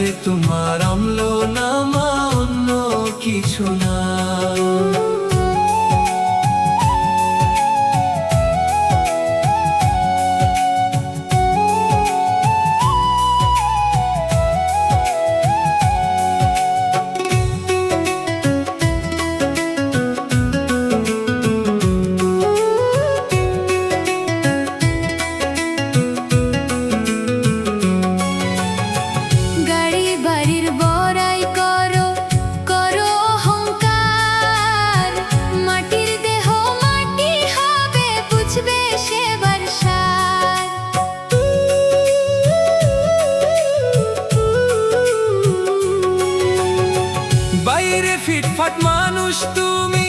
চাই তোমার অম্ল নামা, অন্য কিছু না। বাইরে ফিটফাট মানুষ তুমি,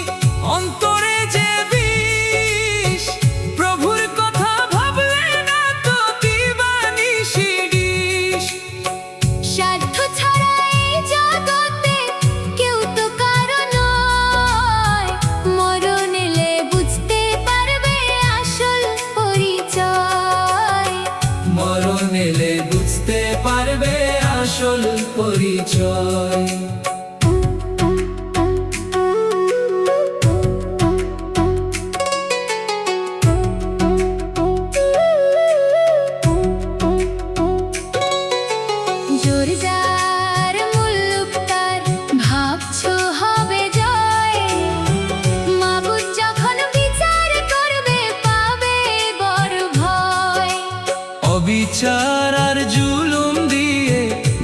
অন্তরে যে বিষ। প্রভুর কথা ভাবলে না তো দিবানিশি ডিশ। স্বার্থ ছাড়া এই জগতে কেউ তো কারো নয়। মরণ এলে বুঝতে পারবে আসল পরিচয়। মরণ এলে বুঝতে পারবে আসল পরিচয়। জোরজার মুল্লুক তার ভাবছো হবে জয়। মাবুদ যখন বিচার করবে পাবে বড় ভয়। অবিচার আর জুলুম দিয়ে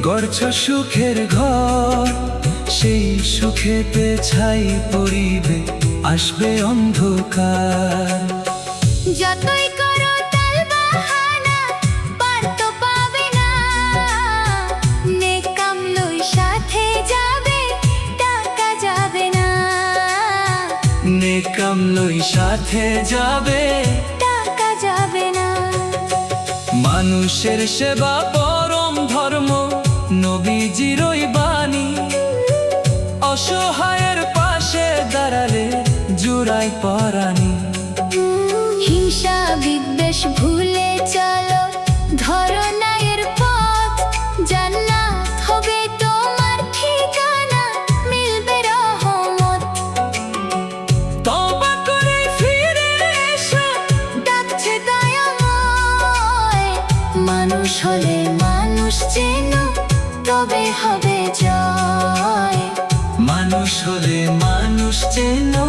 গড়ছ সুখের ঘর, সেই সুখেতে ছাই পড়িবে আসবে অন্ধকার। যতই করো তালবাহানা পার তো পাবে না। নেক কামলই সাথে যাবে টাকা যাবে না। নেক কামলই সাথে যাবে টাকা যাবে না। মানুষের সেবা পরম ধর্ম, নবীজিরই বাণী। অসহায়ের পাশে দাঁড়ালে জুড়াই পরাণী। হিংসা বিদ্বেষ ভুলে চলো, ধরো ন্যায়ের পথ। জান্নাত হবে তোমার ঠিকানা, মিলবে রহমত। তওবা করে ফিরে এসো, ডাকছে দয়াময়। মানুষ হলে মানুষ চেনো, তবে হবে জয়। মানুষ হলে মানুষ চেনো,